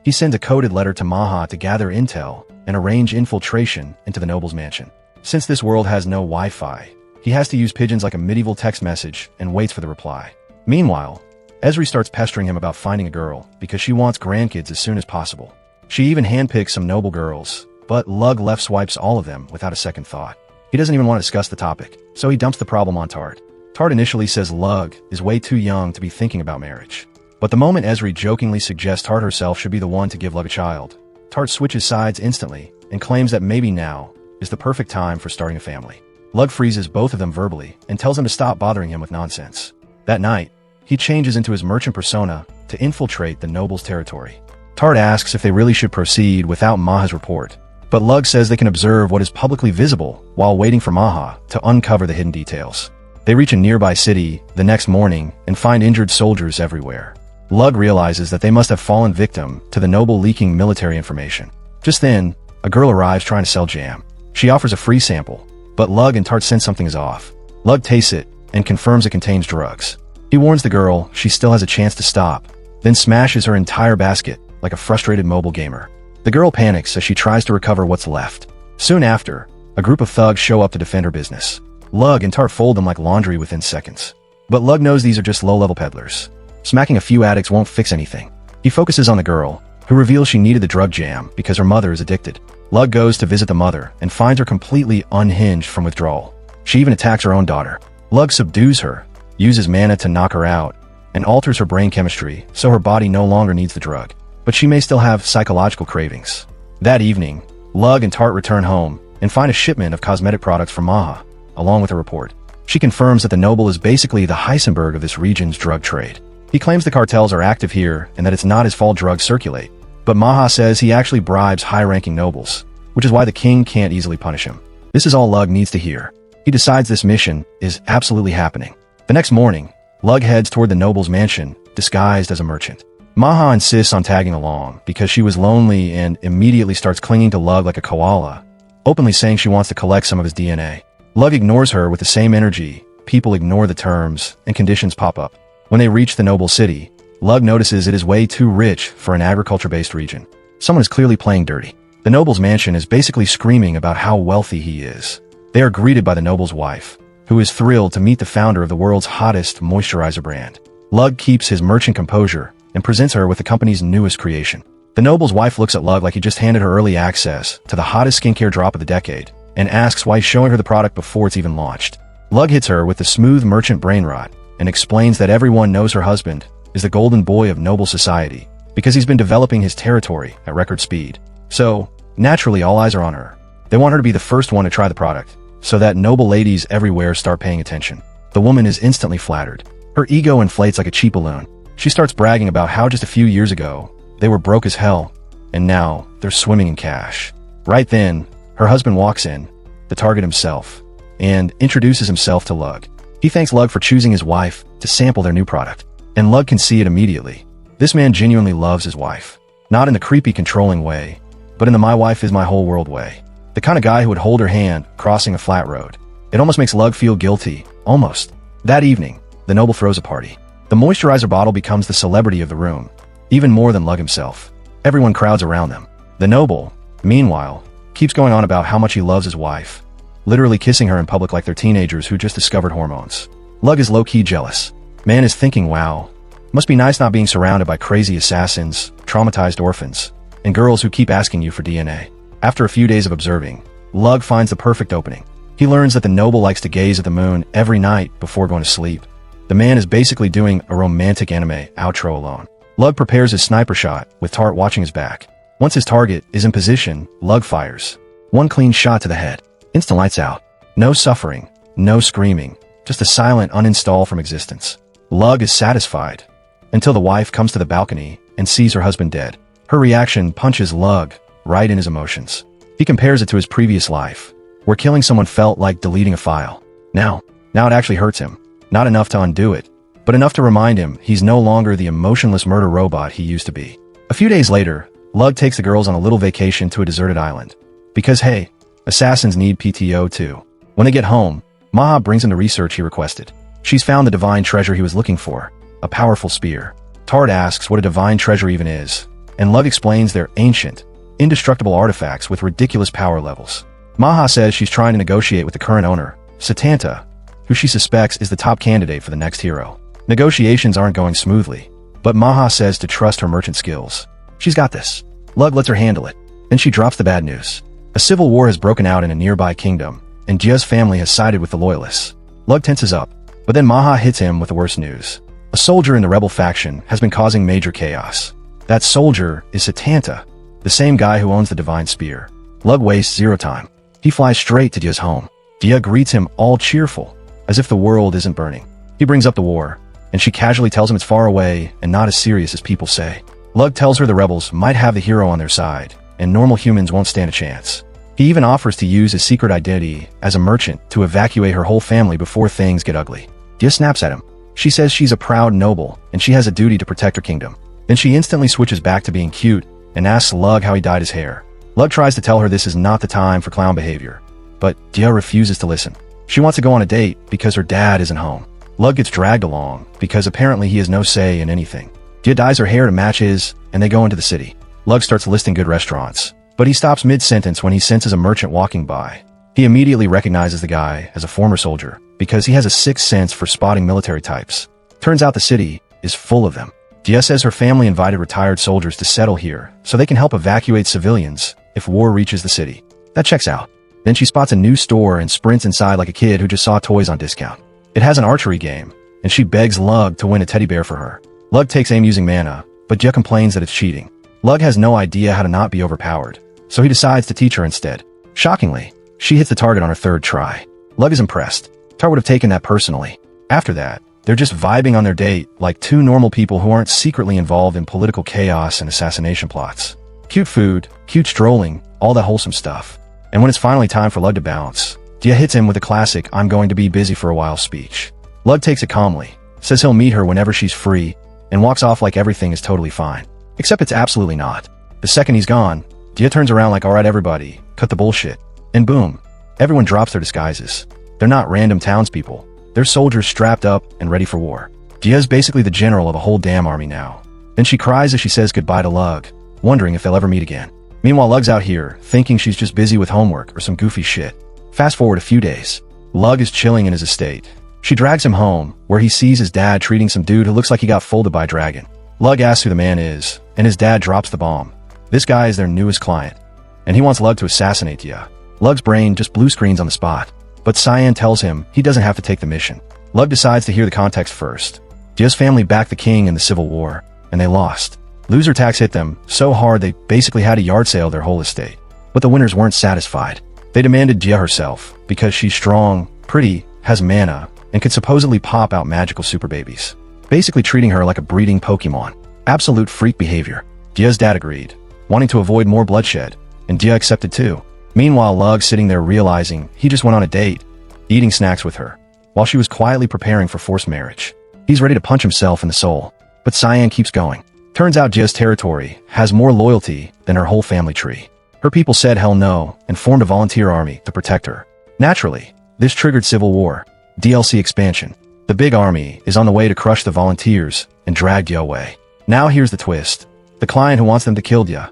He sends a coded letter to Maha to gather intel and arrange infiltration into the noble's mansion. Since this world has no Wi-Fi, he has to use pigeons like a medieval text message and waits for the reply. Meanwhile, Esri starts pestering him about finding a girl because she wants grandkids as soon as possible. She even handpicks some noble girls, but Lug left swipes all of them without a second thought. He doesn't even want to discuss the topic, so he dumps the problem on Tart. Tart initially says Lug is way too young to be thinking about marriage. But the moment Esri jokingly suggests Tart herself should be the one to give Lug a child, Tart switches sides instantly and claims that maybe now is the perfect time for starting a family. Lug freezes both of them verbally and tells them to stop bothering him with nonsense. That night, he changes into his merchant persona to infiltrate the noble's territory. Tart asks if they really should proceed without Maha's report, but Lug says they can observe what is publicly visible while waiting for Maha to uncover the hidden details. They reach a nearby city the next morning and find injured soldiers everywhere. Lug realizes that they must have fallen victim to the noble leaking military information. Just then, a girl arrives trying to sell jam. She offers a free sample, but Lug and Tart sense something is off. Lug tastes it and confirms it contains drugs. He warns the girl she still has a chance to stop, then smashes her entire basket like a frustrated mobile gamer. The girl panics as she tries to recover what's left. Soon after, a group of thugs show up to defend her business. Lug and Tart fold them like laundry within seconds. But Lug knows these are just low-level peddlers. Smacking a few addicts won't fix anything. He focuses on the girl, who reveals she needed the drug jam because her mother is addicted. Lug goes to visit the mother and finds her completely unhinged from withdrawal. She even attacks her own daughter. Lug subdues her, uses mana to knock her out, and alters her brain chemistry so her body no longer needs the drug, but she may still have psychological cravings. That evening, Lug and Tart return home and find a shipment of cosmetic products from Maha, along with a report. She confirms that the noble is basically the Heisenberg of this region's drug trade. He claims the cartels are active here and that it's not his fault drugs circulate, but Maha says he actually bribes high-ranking nobles, which is why the king can't easily punish him. This is all Lug needs to hear. He decides this mission is absolutely happening. The next morning, Lug heads toward the noble's mansion, disguised as a merchant. Maha insists on tagging along because she was lonely and immediately starts clinging to Lug like a koala, openly saying she wants to collect some of his DNA. Lug ignores her with the same energy. People ignore the terms, and conditions pop up. When they reach the noble city, Lug notices it is way too rich for an agriculture-based region. Someone is clearly playing dirty. The noble's mansion is basically screaming about how wealthy he is. They are greeted by the noble's wife, who is thrilled to meet the founder of the world's hottest moisturizer brand. Lug keeps his merchant composure and presents her with the company's newest creation. The noble's wife looks at Lug like he just handed her early access to the hottest skincare drop of the decade, and asks why he's showing her the product before it's even launched. Lug hits her with the smooth merchant brain rot and explains that everyone knows her husband is the golden boy of noble society because he's been developing his territory at record speed. So, naturally all eyes are on her. They want her to be the first one to try the product, so that noble ladies everywhere start paying attention. The woman is instantly flattered. Her ego inflates like a cheap balloon. She starts bragging about how just a few years ago, they were broke as hell, and now they're swimming in cash. Right then, her husband walks in, the target himself, and introduces himself to Lug. He thanks Lug for choosing his wife to sample their new product, and Lug can see it immediately. This man genuinely loves his wife. Not in the creepy, controlling way, but in the my wife is my whole world way. The kind of guy who would hold her hand crossing a flat road. It almost makes Lug feel guilty, almost. That evening, the noble throws a party. The moisturizer bottle becomes the celebrity of the room, even more than Lug himself. Everyone crowds around them. The noble, meanwhile, keeps going on about how much he loves his wife, literally kissing her in public like they're teenagers who just discovered hormones. Lug is low-key jealous. Man is thinking, wow, must be nice not being surrounded by crazy assassins, traumatized orphans, and girls who keep asking you for DNA. After a few days of observing, Lug finds the perfect opening. He learns that the noble likes to gaze at the moon every night before going to sleep. The man is basically doing a romantic anime outro alone. Lug prepares his sniper shot, with Tart watching his back. Once his target is in position, Lug fires. One clean shot to the head. Instant lights out. No suffering. no screaming, just a silent uninstall from existence. Lug is satisfied, until the wife comes to the balcony and sees her husband dead. Her reaction punches Lug right in his emotions. He compares it to his previous life, where killing someone felt like deleting a file. Now it actually hurts him. Not enough to undo it, but enough to remind him he's no longer the emotionless murder robot he used to be. A few days later, Lug takes the girls on a little vacation to a deserted island. Because hey, assassins need PTO too. When they get home, Maha brings him the research he requested. She's found the divine treasure he was looking for, a powerful spear. Tard asks what a divine treasure even is, and Lug explains they're ancient, indestructible artifacts with ridiculous power levels. Maha says she's trying to negotiate with the current owner, Satanta, who she suspects is the top candidate for the next hero. Negotiations aren't going smoothly, but Maha says to trust her merchant skills. She's got this. Lug lets her handle it. Then she drops the bad news. A civil war has broken out in a nearby kingdom, and Jia's family has sided with the loyalists. Lug tenses up, but then Maha hits him with the worst news. A soldier in the rebel faction has been causing major chaos. That soldier is Satanta, the same guy who owns the divine spear. Lug wastes zero time. He flies straight to Jia's home. Jia greets him all cheerful, as if the world isn't burning. He brings up the war, and she casually tells him it's far away and not as serious as people say. Lug tells her the rebels might have the hero on their side, and normal humans won't stand a chance. He even offers to use his secret identity as a merchant to evacuate her whole family before things get ugly. Jia snaps at him. She says she's a proud noble, and she has a duty to protect her kingdom. Then she instantly switches back to being cute, and asks Lug how he dyed his hair. Lug tries to tell her this is not the time for clown behavior, but Jia refuses to listen. She wants to go on a date because her dad isn't home. Lug gets dragged along because apparently he has no say in anything. Jia dyes her hair to match his, and they go into the city. Lug starts listing good restaurants, but he stops mid-sentence when he senses a merchant walking by. He immediately recognizes the guy as a former soldier because he has a sixth sense for spotting military types. Turns out the city is full of them. Jia says her family invited retired soldiers to settle here so they can help evacuate civilians if war reaches the city. That checks out. Then she spots a new store and sprints inside like a kid who just saw toys on discount. It has an archery game, and she begs Lug to win a teddy bear for her. Lug takes aim using mana, but Jia complains that it's cheating. Lug has no idea how to not be overpowered, so he decides to teach her instead. Shockingly, she hits the target on her third try. Lug is impressed. Tar would have taken that personally. After that, they're just vibing on their date like two normal people who aren't secretly involved in political chaos and assassination plots. Cute food, cute strolling, all that wholesome stuff. And when it's finally time for Lug to bounce, Jia hits him with a classic "I'm going to be busy for a while" speech. Lug takes it calmly, says he'll meet her whenever she's free, and walks off like everything is totally fine. Except it's absolutely not. The second he's gone, Jia turns around like, alright everybody, cut the bullshit. And boom, everyone drops their disguises. They're not random townspeople. They're soldiers strapped up and ready for war. Jia's basically the general of a whole damn army now. Then she cries as she says goodbye to Lug, wondering if they'll ever meet again. Meanwhile, Lug's out here, thinking she's just busy with homework or some goofy shit. Fast forward a few days. Lug is chilling in his estate. She drags him home, where he sees his dad treating some dude who looks like he got folded by a dragon. Lug asks who the man is, and his dad drops the bomb. This guy is their newest client, and he wants Lug to assassinate Jia. Lug's brain just blue screens on the spot, but Cyan tells him he doesn't have to take the mission. Lug decides to hear the context first. Jia's family backed the king in the civil war, and they lost. Loser tax hit them so hard they basically had to yard sale their whole estate. But the winners weren't satisfied. They demanded Jia herself, because she's strong, pretty, has mana, and could supposedly pop out magical super babies. Basically treating her like a breeding Pokemon. Absolute freak behavior. Jia's dad agreed, wanting to avoid more bloodshed, and Jia accepted too. Meanwhile, Lug's sitting there realizing he just went on a date, eating snacks with her, while she was quietly preparing for forced marriage. He's ready to punch himself in the soul, but Cyan keeps going. Turns out Jia's territory has more loyalty than her whole family tree. Her people said hell no and formed a volunteer army to protect her. Naturally, this triggered civil war, DLC expansion. The big army is on the way to crush the volunteers and drag Jia away. Now here's the twist. The client who wants them to kill Jia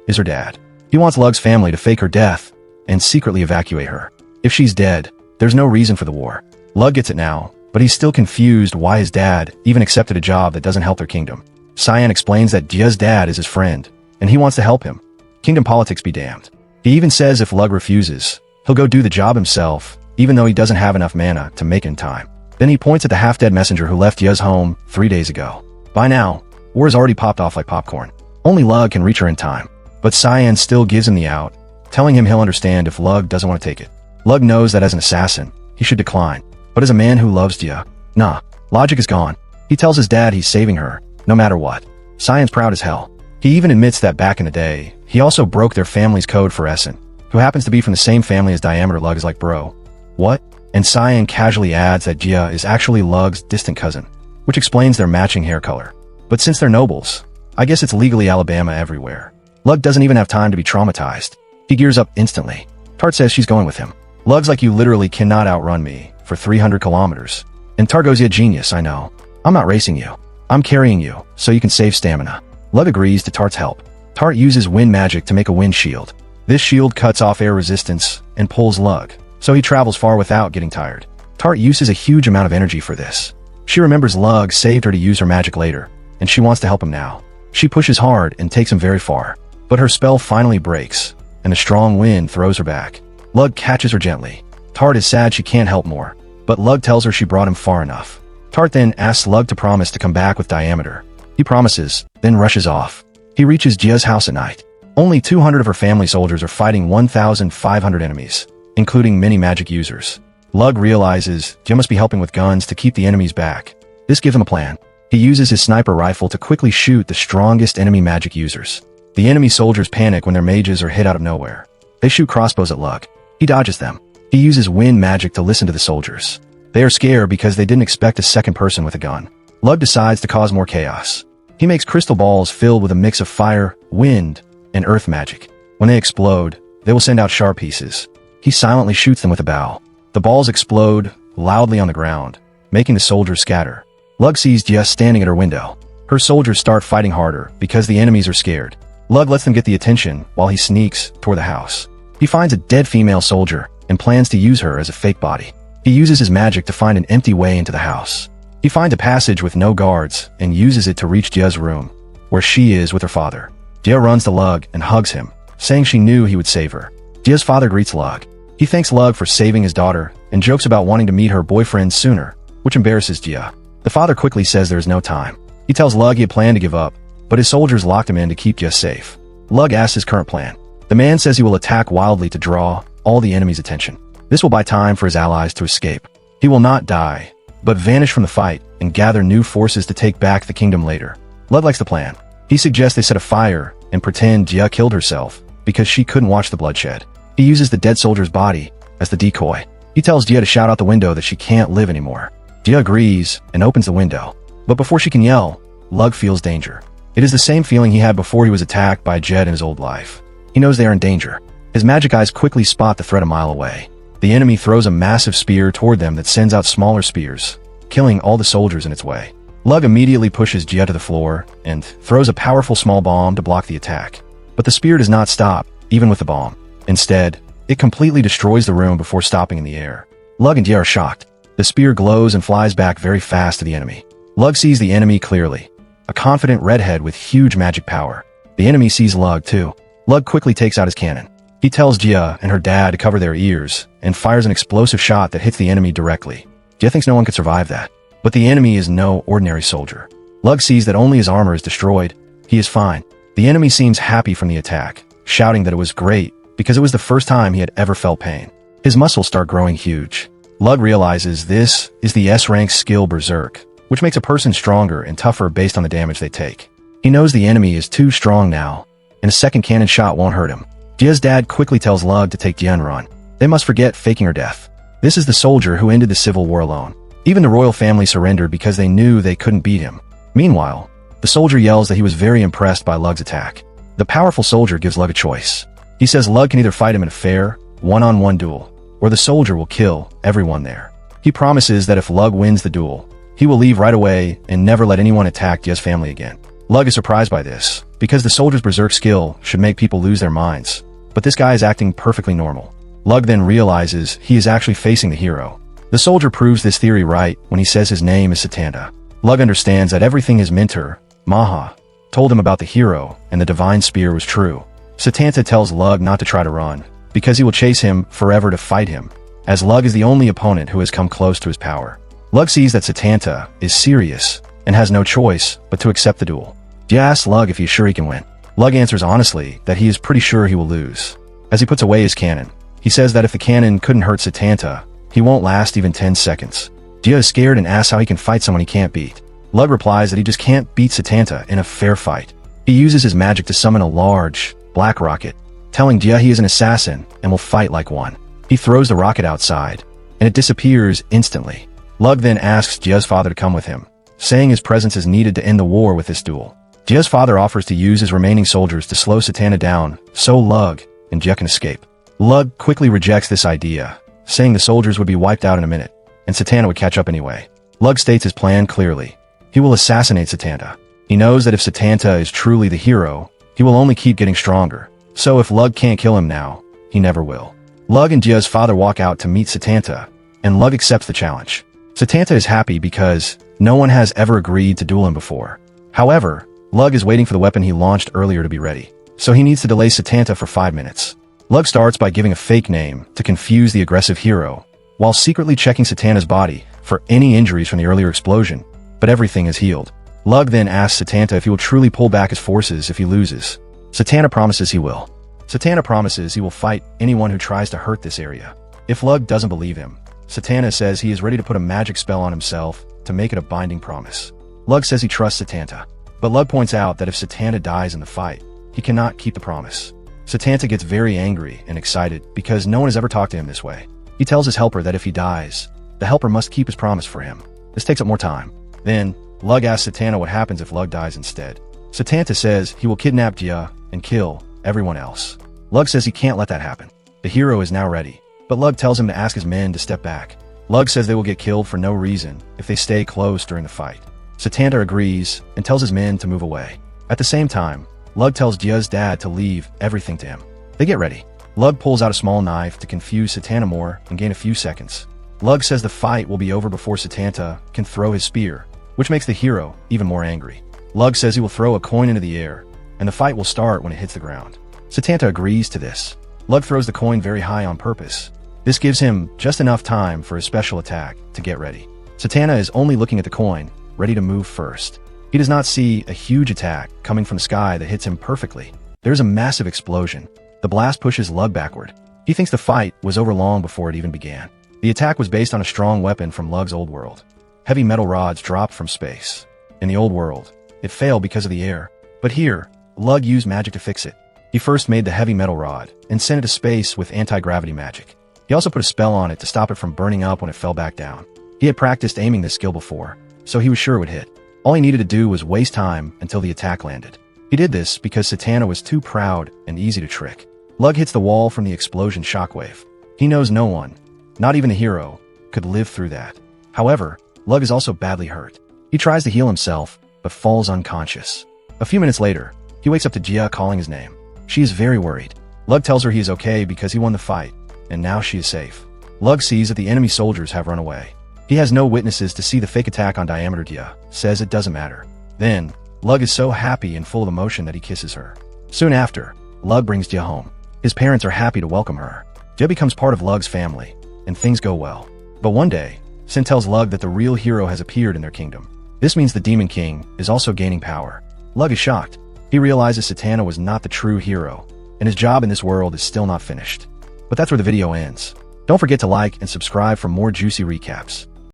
is her dad. He wants Lug's family to fake her death and secretly evacuate her. If she's dead, there's no reason for the war. Lug gets it now, but he's still confused why his dad even accepted a job that doesn't help their kingdom. Cyan explains that Jia's dad is his friend, and he wants to help him. Kingdom politics be damned. He even says if Lug refuses, he'll go do the job himself, even though he doesn't have enough mana to make it in time. Then he points at the half-dead messenger who left Jia's home 3 days ago. By now, war has already popped off like popcorn. Only Lug can reach her in time. But Cyan still gives him the out, telling him he'll understand if Lug doesn't want to take it. Lug knows that as an assassin, he should decline. But as a man who loves Jia, nah, logic is gone. He tells his dad he's saving her, no matter what. Cyan's proud as hell. He even admits that back in the day, he also broke their family's code for Essen, who happens to be from the same family as Diameter. Lug is like, bro, what? And Cyan casually adds that Jia is actually Lug's distant cousin, which explains their matching hair color. But since they're nobles, I guess it's legally Alabama everywhere. Lug doesn't even have time to be traumatized. He gears up instantly. Tart says she's going with him. Lug's like, you literally cannot outrun me for 300 kilometers. And Tart goes, yeah, genius, I know. I'm not racing you. I'm carrying you, so you can save stamina. Lug agrees to Tart's help. Tart uses wind magic to make a wind shield. This shield cuts off air resistance and pulls Lug, so he travels far without getting tired. Tart uses a huge amount of energy for this. She remembers Lug saved her to use her magic later, and she wants to help him now. She pushes hard and takes him very far, but her spell finally breaks, and a strong wind throws her back. Lug catches her gently. Tart is sad she can't help more, but Lug tells her she brought him far enough. Tart then asks Lug to promise to come back with Diameter. He promises, then rushes off. He reaches Jia's house at night. Only 200 of her family soldiers are fighting 1,500 enemies, including many magic users. Lug realizes Jia must be helping with guns to keep the enemies back. This gives him a plan. He uses his sniper rifle to quickly shoot the strongest enemy magic users. The enemy soldiers panic when their mages are hit out of nowhere. They shoot crossbows at Lug. He dodges them. He uses wind magic to listen to the soldiers. They are scared because they didn't expect a second person with a gun. Lug decides to cause more chaos. He makes crystal balls filled with a mix of fire, wind, and earth magic. When they explode, they will send out sharp pieces. He silently shoots them with a bow. The balls explode loudly on the ground, making the soldiers scatter. Lug sees Jia standing at her window. Her soldiers start fighting harder because the enemies are scared. Lug lets them get the attention while he sneaks toward the house. He finds a dead female soldier and plans to use her as a fake body. He uses his magic to find an empty way into the house. He finds a passage with no guards and uses it to reach Jia's room, where she is with her father. Jia runs to Lug and hugs him, saying she knew he would save her. Jia's father greets Lug. He thanks Lug for saving his daughter and jokes about wanting to meet her boyfriend sooner, which embarrasses Jia. The father quickly says there is no time. He tells Lug he had planned to give up, but his soldiers locked him in to keep Jia safe. Lug asks his current plan. The man says he will attack wildly to draw all the enemy's attention. This will buy time for his allies to escape. He will not die, but vanish from the fight and gather new forces to take back the kingdom later. Lug likes the plan. He suggests they set a fire and pretend Jia killed herself because she couldn't watch the bloodshed. He uses the dead soldier's body as the decoy. He tells Jia to shout out the window that she can't live anymore. Jia agrees and opens the window. But before she can yell, Lug feels danger. It is the same feeling he had before he was attacked by Jed in his old life. He knows they are in danger. His magic eyes quickly spot the threat a mile away. The enemy throws a massive spear toward them that sends out smaller spears, killing all the soldiers in its way. Lug immediately pushes Jia to the floor and throws a powerful small bomb to block the attack. But the spear does not stop, even with the bomb. Instead, it completely destroys the room before stopping in the air. Lug and Jia are shocked. The spear glows and flies back very fast to the enemy. Lug sees the enemy clearly. A confident redhead with huge magic power. The enemy sees Lug too. Lug quickly takes out his cannon. He tells Jia and her dad to cover their ears and fires an explosive shot that hits the enemy directly. Jia thinks no one could survive that. But the enemy is no ordinary soldier. Lug sees that only his armor is destroyed. He is fine. The enemy seems happy from the attack, shouting that it was great because it was the first time he had ever felt pain. His muscles start growing huge. Lug realizes this is the S-rank skill Berserk, which makes a person stronger and tougher based on the damage they take. He knows the enemy is too strong now, and a second cannon shot won't hurt him. Jia's dad quickly tells Lug to take Jia and run. They must forget faking her death. This is the soldier who ended the civil war alone. Even the royal family surrendered because they knew they couldn't beat him. Meanwhile, the soldier yells that he was very impressed by Lug's attack. The powerful soldier gives Lug a choice. He says Lug can either fight him in a fair, one-on-one duel, or the soldier will kill everyone there. He promises that if Lug wins the duel, he will leave right away and never let anyone attack Jia's family again. Lug is surprised by this, because the soldier's berserk skill should make people lose their minds. But this guy is acting perfectly normal. Lug then realizes he is actually facing the hero. The soldier proves this theory right when he says his name is Satanta. Lug understands that everything his mentor, Maha, told him about the hero and the divine spear was true. Satanta tells Lug not to try to run, because he will chase him forever to fight him, as Lug is the only opponent who has come close to his power. Lug sees that Satanta is serious and has no choice but to accept the duel. Jia asks Lug if he is sure he can win. Lug answers honestly that he is pretty sure he will lose. As he puts away his cannon, he says that if the cannon couldn't hurt Satanta, He won't last even 10 seconds. Jia is scared and asks how he can fight someone he can't beat. Lug replies that he just can't beat Satanta in a fair fight. He uses his magic to summon a large, black rocket, telling Jia he is an assassin and will fight like one. He throws the rocket outside, and it disappears instantly. Lug then asks Jia's father to come with him, saying his presence is needed to end the war with this duel. Jia's father offers to use his remaining soldiers to slow Satana down so Lug and Jia can escape. Lug quickly rejects this idea, saying the soldiers would be wiped out in a minute, and Satana would catch up anyway. Lug states his plan clearly. He will assassinate Satanta. He knows that if Satanta is truly the hero, he will only keep getting stronger. So if Lug can't kill him now, he never will. Lug and Jia's father walk out to meet Satanta, and Lug accepts the challenge. Satanta is happy because no one has ever agreed to duel him before. However, Lug is waiting for the weapon he launched earlier to be ready, so he needs to delay Satanta for 5 minutes. Lug starts by giving a fake name to confuse the aggressive hero, while secretly checking Satana's body for any injuries from the earlier explosion, but everything is healed. Lug then asks Satanta if he will truly pull back his forces if he loses. Satana promises he will. Satana promises he will fight anyone who tries to hurt this area. If Lug doesn't believe him, Satana says he is ready to put a magic spell on himself to make it a binding promise. Lug says he trusts Satanta, but Lug points out that if Satana dies in the fight, he cannot keep the promise. Satanta gets very angry and excited because no one has ever talked to him this way. He tells his helper that if he dies, the helper must keep his promise for him. This takes up more time. Then, Lug asks Satana what happens if Lug dies instead. Satanta says he will kidnap Jia and kill everyone else. Lug says he can't let that happen. The hero is now ready, but Lug tells him to ask his men to step back. Lug says they will get killed for no reason if they stay close during the fight. Satanta agrees and tells his men to move away. At the same time, Lug tells Jia's dad to leave everything to him. They get ready. Lug pulls out a small knife to confuse Satana more and gain a few seconds. Lug says the fight will be over before Satanta can throw his spear, which makes the hero even more angry. Lug says he will throw a coin into the air, and the fight will start when it hits the ground. Satanta agrees to this. Lug throws the coin very high on purpose. This gives him just enough time for his special attack to get ready. Satana is only looking at the coin, ready to move first. He does not see a huge attack coming from the sky that hits him perfectly. There's a massive explosion. The blast pushes Lug backward. He thinks the fight was over long before it even began. The attack was based on a strong weapon from Lug's old world. Heavy metal rods dropped from space. In the old world, it failed because of the air. But here, Lug used magic to fix it. He first made the heavy metal rod and sent it to space with anti-gravity magic. He also put a spell on it to stop it from burning up when it fell back down. He had practiced aiming this skill before, so he was sure it would hit. All he needed to do was waste time until the attack landed. He did this because Satana was too proud and easy to trick. Lug hits the wall from the explosion shockwave. He knows no one, not even the hero, could live through that. However, Lug is also badly hurt. He tries to heal himself, but falls unconscious. A few minutes later, he wakes up to Jia calling his name. She is very worried. Lug tells her he is okay because he won the fight, and now she is safe. Lug sees that the enemy soldiers have run away. He has no witnesses to see the fake attack on Diameter. Jia says it doesn't matter. Then, Lug is so happy and full of emotion that he kisses her. Soon after, Lug brings Jia home. His parents are happy to welcome her. Jia becomes part of Lug's family, and things go well. But one day, Sin tells Lug that the real hero has appeared in their kingdom. This means the Demon King is also gaining power. Lug is shocked. He realizes Satana was not the true hero, and his job in this world is still not finished. But that's where the video ends. Don't forget to like and subscribe for more juicy recaps.